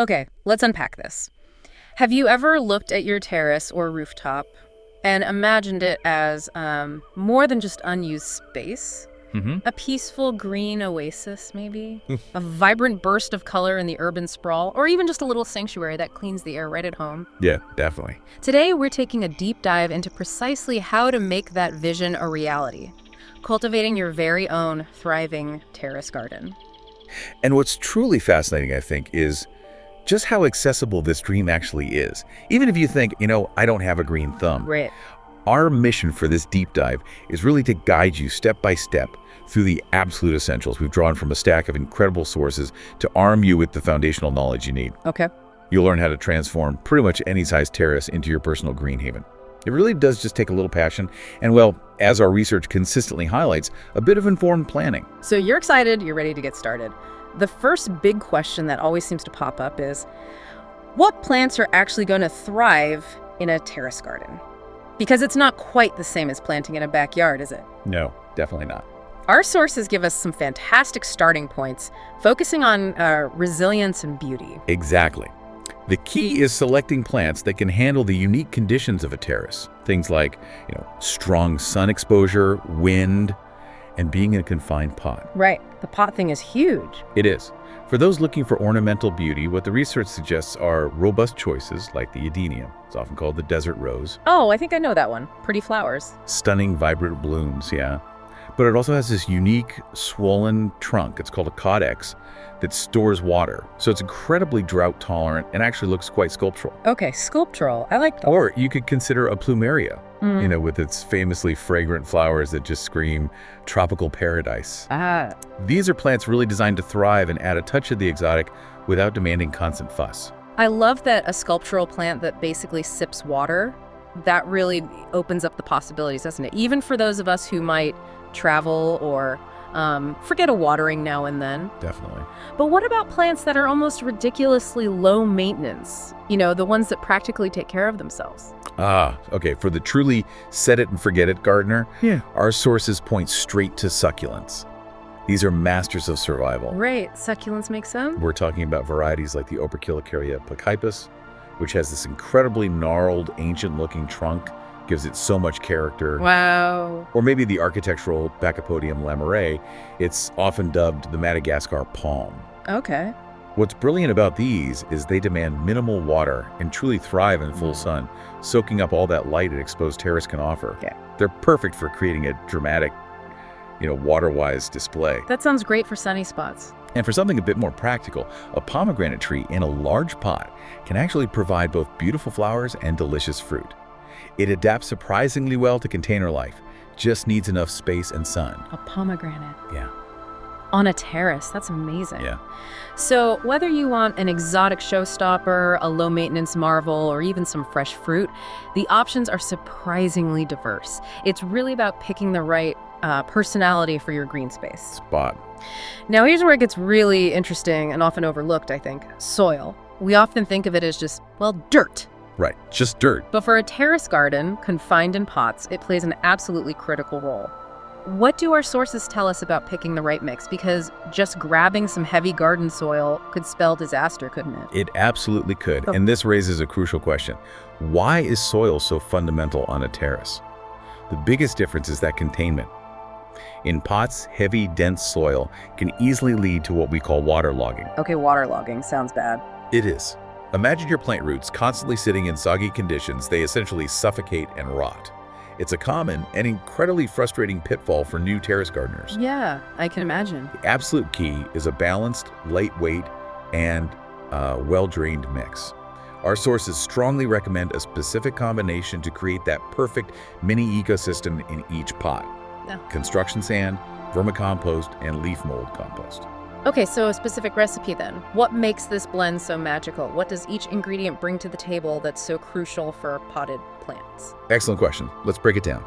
Okay, let's unpack this. Have you ever looked at your terrace or rooftop and imagined it as more than just unused space? Mm-hmm. A peaceful green oasis, maybe? A vibrant burst of color in the urban sprawl? Or even just a little sanctuary that cleans the air right at home? Yeah, definitely. Today, we're taking a deep dive into precisely how to make that vision a reality, cultivating your very own thriving terrace garden. And what's truly fascinating, I think, is just how accessible this dream actually is. Even if you think, I don't have a green thumb. Right. Our mission for this deep dive is really to guide you step by step through the absolute essentials we've drawn from a stack of incredible sources to arm you with the foundational knowledge you need. Okay. You'll learn how to transform pretty much any size terrace into your personal green haven. It really does just take a little passion and, well, as our research consistently highlights, a bit of informed planning. So you're excited, you're ready to get started. The first big question that always seems to pop up is, what plants are actually going to thrive in a terrace garden? Because it's not quite the same as planting in a backyard, is it? No, definitely not. Our sources give us some fantastic starting points, focusing on resilience and beauty. Exactly. The key is selecting plants that can handle the unique conditions of a terrace. Things like, strong sun exposure, wind, and being in a confined pot. Right. The pot thing is huge. It is. For those looking for ornamental beauty, what the research suggests are robust choices like the adenium. It's often called the desert rose. Oh, I think I know that one. Pretty flowers. Stunning, vibrant blooms, yeah. But it also has this unique, swollen trunk. It's called a caudex that stores water. So it's incredibly drought tolerant and actually looks quite sculptural. Okay, sculptural. I like that. Or you could consider a plumeria, with its famously fragrant flowers that just scream tropical paradise. Ah. These are plants really designed to thrive and add a touch of the exotic without demanding constant fuss. I love that a sculptural plant that basically sips water, that really opens up the possibilities, doesn't it? Even for those of us who might travel or forget a watering now and then. Definitely. But what about plants that are almost ridiculously low maintenance? The ones that practically take care of themselves. Okay. For the truly set it and forget it gardener, Yeah. our sources point straight to succulents. These are masters of survival. Right. Succulents make sense? We're talking about varieties like the Operculicaria placypus, which has this incredibly gnarled, ancient-looking trunk, gives it so much character. Wow. Or maybe the architectural Bacchopodium lamarae. It's often dubbed the Madagascar palm. Okay. What's brilliant about these is they demand minimal water and truly thrive in full sun, soaking up all that light an exposed terrace can offer. Yeah. They're perfect for creating a dramatic, water-wise display. That sounds great for sunny spots. And for something a bit more practical, a pomegranate tree in a large pot can actually provide both beautiful flowers and delicious fruit. It adapts surprisingly well to container life, just needs enough space and sun. A pomegranate. Yeah. On a terrace. That's amazing. Yeah. So whether you want an exotic showstopper, a low-maintenance marvel, or even some fresh fruit, the options are surprisingly diverse. It's really about picking the right personality for your green space. Spot. Now here's where it gets really interesting and often overlooked, I think. Soil. We often think of it as just, dirt. Right, just dirt. But for a terrace garden, confined in pots, it plays an absolutely critical role. What do our sources tell us about picking the right mix? Because just grabbing some heavy garden soil could spell disaster, couldn't it? It absolutely could. And this raises a crucial question. Why is soil so fundamental on a terrace? The biggest difference is that containment. In pots, heavy, dense soil can easily lead to what we call waterlogging. Okay, waterlogging sounds bad. It is. Imagine your plant roots constantly sitting in soggy conditions. They essentially suffocate and rot. It's a common and incredibly frustrating pitfall for new terrace gardeners. Yeah, I can imagine. The absolute key is a balanced, lightweight, and well-drained mix. Our sources strongly recommend a specific combination to create that perfect mini ecosystem in each pot. Yeah. Construction sand, vermicompost, and leaf mold compost. Okay, so a specific recipe then. What makes this blend so magical? What does each ingredient bring to the table that's so crucial for potted plants? Excellent question. Let's break it down.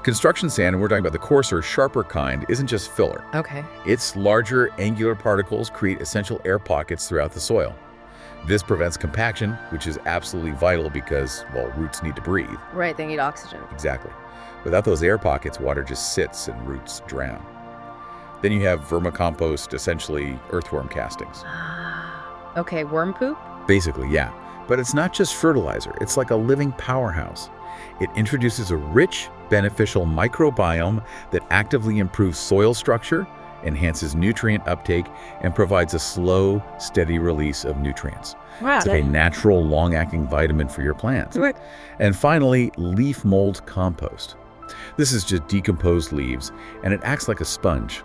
Construction sand, and we're talking about the coarser, sharper kind, isn't just filler. Okay. Its larger, angular particles create essential air pockets throughout the soil. This prevents compaction, which is absolutely vital because, roots need to breathe. Right, they need oxygen. Exactly. Without those air pockets, water just sits and roots drown. Then you have vermicompost, essentially earthworm castings. Okay, worm poop? Basically, yeah. But it's not just fertilizer. It's like a living powerhouse. It introduces a rich, beneficial microbiome that actively improves soil structure, enhances nutrient uptake, and provides a slow, steady release of nutrients. Wow. It's like a natural, long-acting vitamin for your plants. Right. And finally, leaf mold compost. This is just decomposed leaves, and it acts like a sponge.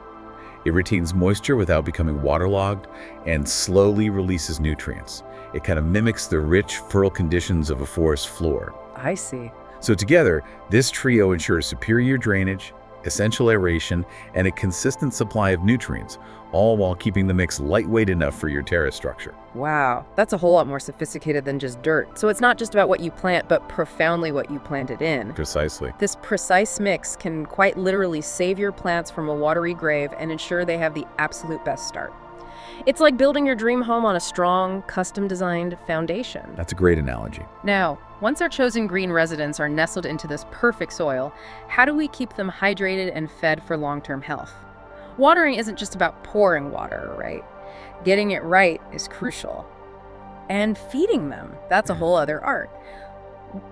It retains moisture without becoming waterlogged and slowly releases nutrients. It kind of mimics the rich, fertile conditions of a forest floor. I see. So together, this trio ensures superior drainage, essential aeration, and a consistent supply of nutrients, all while keeping the mix lightweight enough for your terrace structure. Wow, that's a whole lot more sophisticated than just dirt. So it's not just about what you plant, but profoundly what you planted in. Precisely. This precise mix can quite literally save your plants from a watery grave and ensure they have the absolute best start. It's like building your dream home on a strong, custom-designed foundation. That's a great analogy. Now, once our chosen green residents are nestled into this perfect soil, how do we keep them hydrated and fed for long-term health? Watering isn't just about pouring water, right? Getting it right is crucial. And feeding them, that's a whole other art.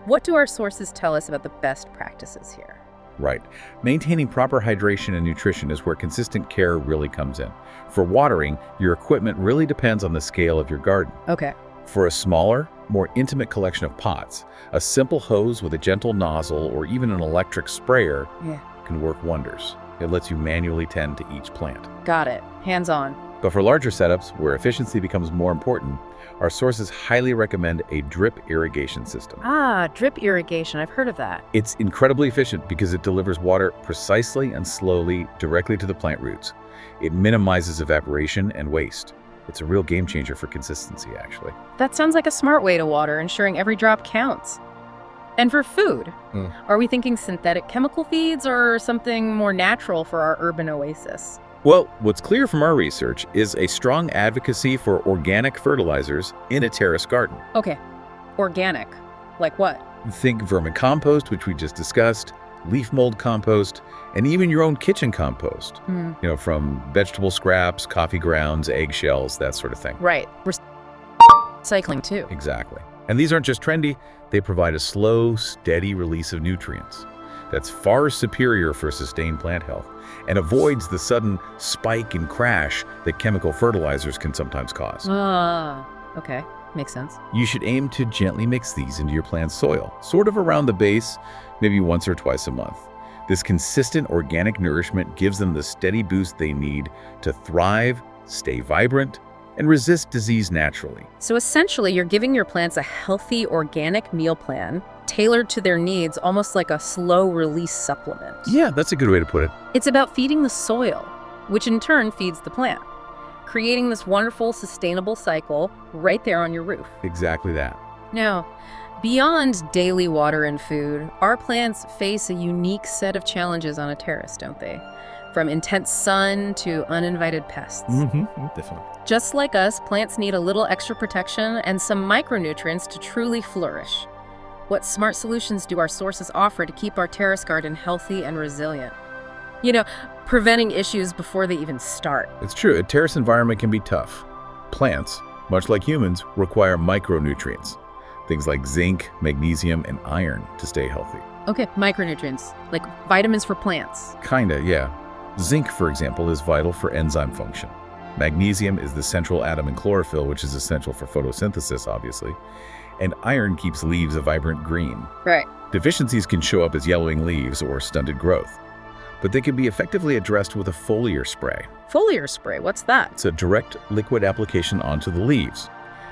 What do our sources tell us about the best practices here? Right. Maintaining proper hydration and nutrition is where consistent care really comes in. For watering, your equipment really depends on the scale of your garden. Okay. For a smaller, more intimate collection of pots, a simple hose with a gentle nozzle or even an electric sprayer can work wonders. It lets you manually tend to each plant. Got it. Hands-on. But for larger setups, where efficiency becomes more important, our sources highly recommend a drip irrigation system. Ah, drip irrigation. I've heard of that. It's incredibly efficient because it delivers water precisely and slowly directly to the plant roots. It minimizes evaporation and waste. It's a real game changer for consistency, actually. That sounds like a smart way to water, ensuring every drop counts. And for food, are we thinking synthetic chemical feeds or something more natural for our urban oasis? Well, what's clear from our research is a strong advocacy for organic fertilizers in a terrace garden. Okay, organic. Like what? Think vermicompost, which we just discussed, leaf mold compost, and even your own kitchen compost. From vegetable scraps, coffee grounds, eggshells, that sort of thing. Right. Recycling too. Exactly. And these aren't just trendy, they provide a slow, steady release of nutrients that's far superior for sustained plant health and avoids the sudden spike and crash that chemical fertilizers can sometimes cause. Okay. Makes sense. You should aim to gently mix these into your plant's soil, sort of around the base, maybe once or twice a month. This consistent organic nourishment gives them the steady boost they need to thrive, stay vibrant, and resist disease naturally. So essentially, you're giving your plants a healthy organic meal plan tailored to their needs, almost like a slow-release supplement. Yeah, that's a good way to put it. It's about feeding the soil, which in turn feeds the plant, creating this wonderful, sustainable cycle right there on your roof. Exactly that. Now, beyond daily water and food, our plants face a unique set of challenges on a terrace, don't they? From intense sun to uninvited pests. Definitely. Just like us, plants need a little extra protection and some micronutrients to truly flourish. What smart solutions do our sources offer to keep our terrace garden healthy and resilient? Preventing issues before they even start. It's true, a terrace environment can be tough. Plants, much like humans, require micronutrients. Things like zinc, magnesium, and iron to stay healthy. Okay, micronutrients, like vitamins for plants. Kinda, yeah. Zinc, for example, is vital for enzyme function. Magnesium is the central atom in chlorophyll, which is essential for photosynthesis, obviously. And iron keeps leaves a vibrant green. Right. Deficiencies can show up as yellowing leaves or stunted growth, but they can be effectively addressed with a foliar spray. Foliar spray, what's that? It's a direct liquid application onto the leaves.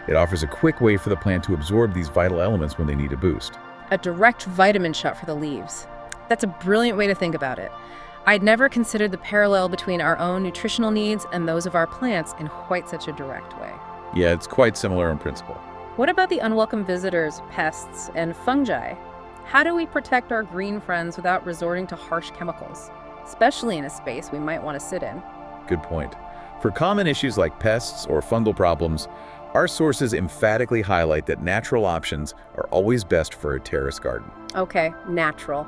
It offers a quick way for the plant to absorb these vital elements when they need a boost. A direct vitamin shot for the leaves. That's a brilliant way to think about it. I'd never considered the parallel between our own nutritional needs and those of our plants in quite such a direct way. Yeah, it's quite similar in principle. What about the unwelcome visitors, pests, and fungi? How do we protect our green friends without resorting to harsh chemicals, especially in a space we might want to sit in? Good point. For common issues like pests or fungal problems, our sources emphatically highlight that natural options are always best for a terrace garden. Okay, natural.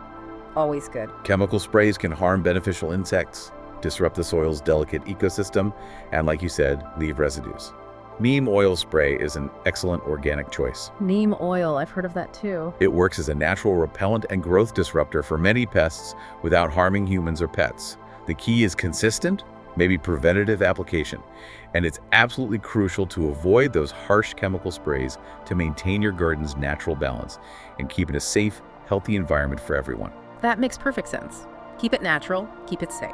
Always good. Chemical sprays can harm beneficial insects, disrupt the soil's delicate ecosystem, and like you said, leave residues. Neem oil spray is an excellent organic choice. Neem oil, I've heard of that too. It works as a natural repellent and growth disruptor for many pests without harming humans or pets. The key is consistent, maybe preventative application, and it's absolutely crucial to avoid those harsh chemical sprays to maintain your garden's natural balance and keep it a safe, healthy environment for everyone. That makes perfect sense. Keep it natural, keep it safe.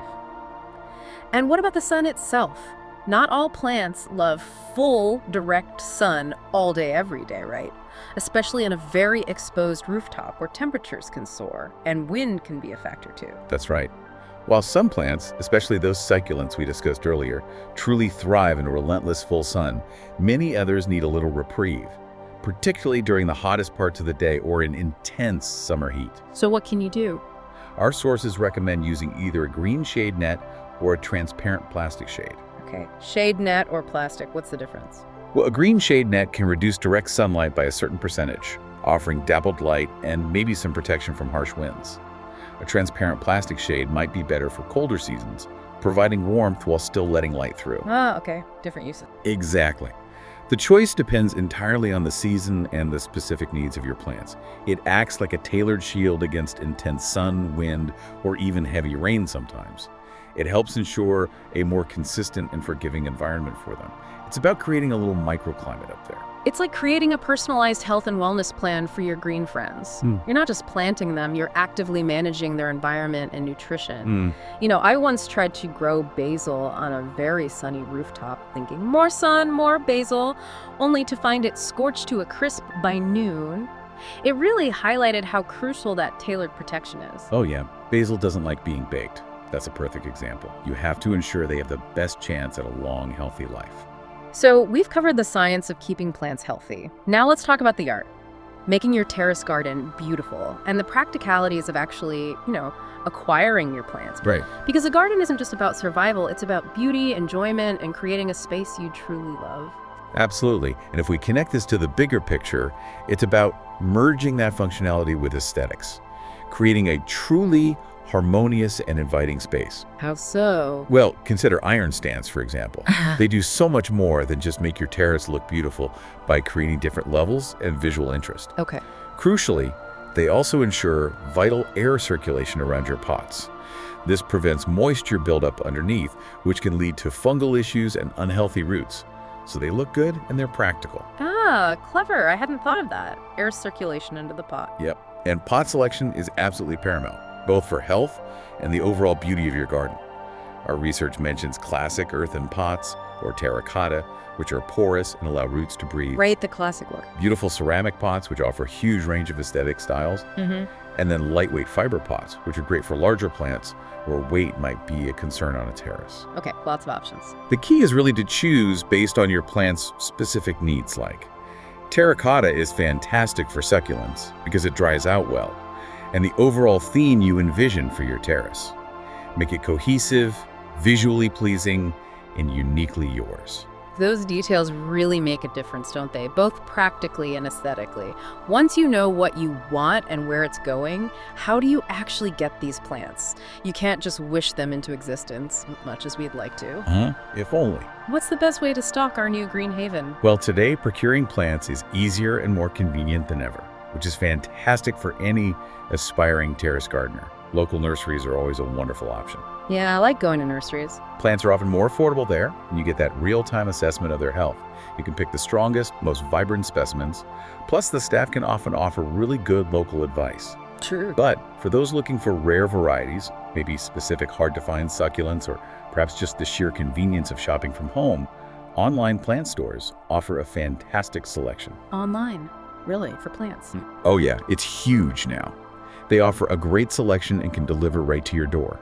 And what about the sun itself? Not all plants love full, direct sun all day, every day, right? Especially in a very exposed rooftop where temperatures can soar and wind can be a factor too. That's right. While some plants, especially those succulents we discussed earlier, truly thrive in a relentless full sun, many others need a little reprieve, particularly during the hottest parts of the day or in intense summer heat. So what can you do? Our sources recommend using either a green shade net or a transparent plastic shade. Okay, shade net or plastic, what's the difference? Well, a green shade net can reduce direct sunlight by a certain percentage, offering dappled light and maybe some protection from harsh winds. A transparent plastic shade might be better for colder seasons, providing warmth while still letting light through. Ah, okay, different uses. Exactly. The choice depends entirely on the season and the specific needs of your plants. It acts like a tailored shield against intense sun, wind, or even heavy rain sometimes. It helps ensure a more consistent and forgiving environment for them. It's about creating a little microclimate up there. It's like creating a personalized health and wellness plan for your green friends. You're not just planting them, you're actively managing their environment and nutrition. You know, I once tried to grow basil on a very sunny rooftop, thinking more sun, more basil, only to find it scorched to a crisp by noon. It really highlighted how crucial that tailored protection is. Oh yeah, basil doesn't like being baked. That's a perfect example. You have to ensure they have the best chance at a long, healthy life. So we've covered the science of keeping plants healthy. Now let's talk about the art. Making your terrace garden beautiful and the practicalities of actually, acquiring your plants. Right. Because a garden isn't just about survival, it's about beauty, enjoyment, and creating a space you truly love. Absolutely. And if we connect this to the bigger picture, it's about merging that functionality with aesthetics, creating a truly harmonious and inviting space. How so? Well, consider iron stands, for example. They do so much more than just make your terrace look beautiful by creating different levels and visual interest. Okay. Crucially, they also ensure vital air circulation around your pots. This prevents moisture buildup underneath, which can lead to fungal issues and unhealthy roots. So they look good and they're practical. Ah, clever. I hadn't thought of that. Air circulation into the pot. Yep. And pot selection is absolutely paramount, both for health and the overall beauty of your garden. Our research mentions classic earthen pots or terracotta, which are porous and allow roots to breathe. Right, the classic look. Beautiful ceramic pots, which offer a huge range of aesthetic styles. And then lightweight fiber pots, which are great for larger plants where weight might be a concern on a terrace. Okay, lots of options. The key is really to choose based on your plant's specific needs. Like terracotta is fantastic for succulents because it dries out well, and the overall theme you envision for your terrace. Make it cohesive, visually pleasing, and uniquely yours. Those details really make a difference, don't they? Both practically and aesthetically. Once you know what you want and where it's going, how do you actually get these plants? You can't just wish them into existence, much as we'd like to. If only. What's the best way to stock our new green haven? Well, today, procuring plants is easier and more convenient than ever, which is fantastic for any aspiring terrace gardener. Local nurseries are always a wonderful option. Yeah, I like going to nurseries. Plants are often more affordable there, and you get that real-time assessment of their health. You can pick the strongest, most vibrant specimens. Plus, the staff can often offer really good local advice. True. But for those looking for rare varieties, maybe specific hard-to-find succulents, or perhaps just the sheer convenience of shopping from home, online plant stores offer a fantastic selection. Online? Really? For plants? Oh yeah, it's huge now. They offer a great selection and can deliver right to your door.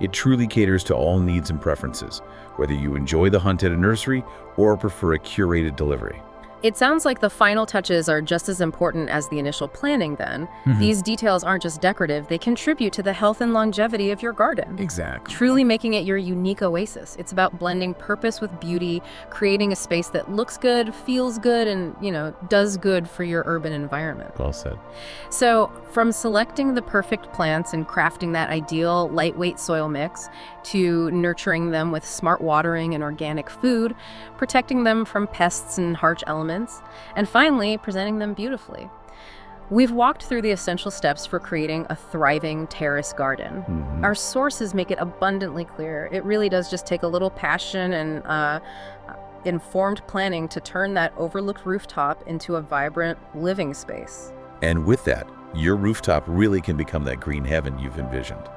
It truly caters to all needs and preferences, whether you enjoy the hunt at a nursery or prefer a curated delivery. It sounds like the final touches are just as important as the initial planning then. These details aren't just decorative, they contribute to the health and longevity of your garden. Exactly. Truly making it your unique oasis. It's about blending purpose with beauty, creating a space that looks good, feels good, and, does good for your urban environment. Well said. So, from selecting the perfect plants and crafting that ideal lightweight soil mix, to nurturing them with smart watering and organic food, protecting them from pests and harsh elements, and finally, presenting them beautifully. We've walked through the essential steps for creating a thriving terrace garden. Our sources make it abundantly clear. It really does just take a little passion and informed planning to turn that overlooked rooftop into a vibrant living space. And with that, your rooftop really can become that green heaven you've envisioned.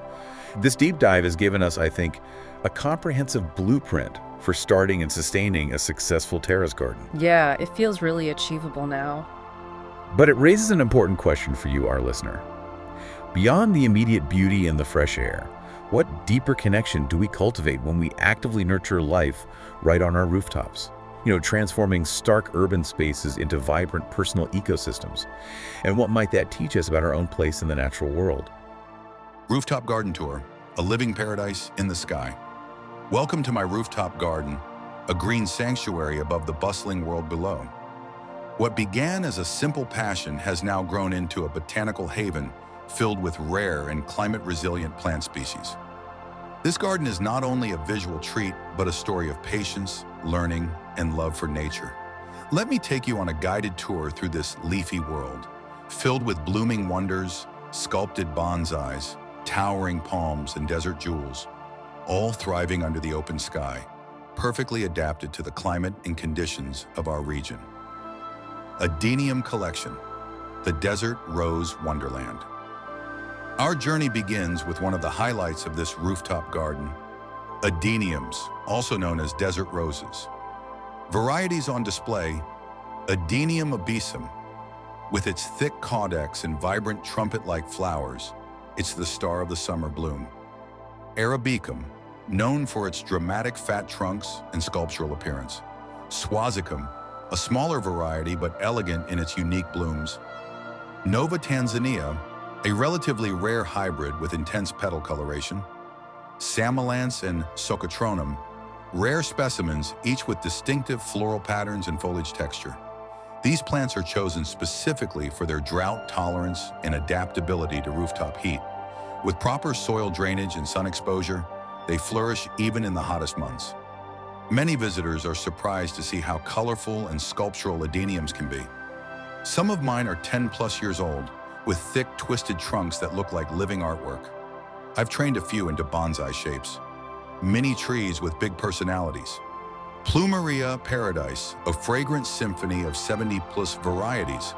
This deep dive has given us, I think, a comprehensive blueprint for starting and sustaining a successful terrace garden. Yeah, it feels really achievable now. But it raises an important question for you, our listener. Beyond the immediate beauty and the fresh air, what deeper connection do we cultivate when we actively nurture life right on our rooftops? Transforming stark urban spaces into vibrant personal ecosystems. And what might that teach us about our own place in the natural world? Rooftop Garden Tour, a living paradise in the sky. Welcome to my rooftop garden, a green sanctuary above the bustling world below. What began as a simple passion has now grown into a botanical haven filled with rare and climate-resilient plant species. This garden is not only a visual treat, but a story of patience, learning, and love for nature. Let me take you on a guided tour through this leafy world, filled with blooming wonders, sculpted bonsais, towering palms, and desert jewels, all thriving under the open sky, perfectly adapted to the climate and conditions of our region. Adenium Collection, the Desert Rose Wonderland. Our journey begins with one of the highlights of this rooftop garden, adeniums, also known as desert roses. Varieties on display, Adenium obesum. With its thick caudex and vibrant trumpet-like flowers, it's the star of the summer bloom. Arabicum, known for its dramatic fat trunks and sculptural appearance. Swazicum, a smaller variety but elegant in its unique blooms. Nova Tanzania, a relatively rare hybrid with intense petal coloration. Samolance and Socotronem, rare specimens, each with distinctive floral patterns and foliage texture. These plants are chosen specifically for their drought tolerance and adaptability to rooftop heat. With proper soil drainage and sun exposure, they flourish even in the hottest months. Many visitors are surprised to see how colorful and sculptural adeniums can be. Some of mine are 10+ years old, with thick, twisted trunks that look like living artwork. I've trained a few into bonsai shapes, mini trees with big personalities. Plumeria Paradise, a fragrant symphony of 70+ varieties.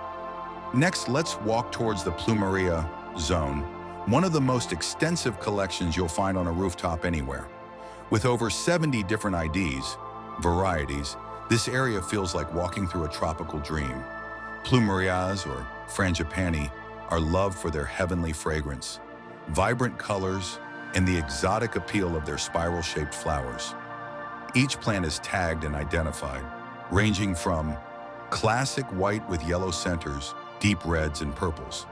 Next, let's walk towards the Plumeria zone, one of the most extensive collections you'll find on a rooftop anywhere. With over 70 different varieties, this area feels like walking through a tropical dream. Plumerias, or frangipani, are loved for their heavenly fragrance, vibrant colors, and the exotic appeal of their spiral-shaped flowers. Each plant is tagged and identified, ranging from classic white with yellow centers, deep reds and purples,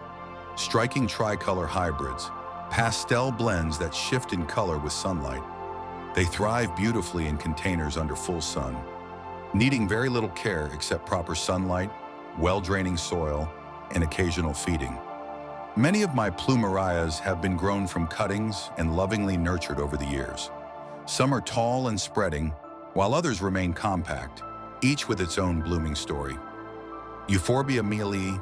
striking tricolor hybrids, pastel blends that shift in color with sunlight. They thrive beautifully in containers under full sun, needing very little care except proper sunlight, well-draining soil, and occasional feeding. Many of my plumerias have been grown from cuttings and lovingly nurtured over the years. Some are tall and spreading, while others remain compact, each with its own blooming story. Euphorbia mealy,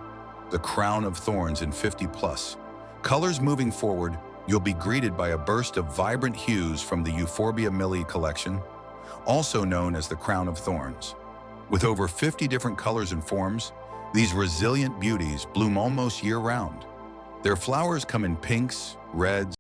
the crown of thorns in 50+. Colors moving forward, you'll be greeted by a burst of vibrant hues from the Euphorbia mealy collection, also known as the crown of thorns. With over 50 different colors and forms, these resilient beauties bloom almost year-round. Their flowers come in pinks, reds,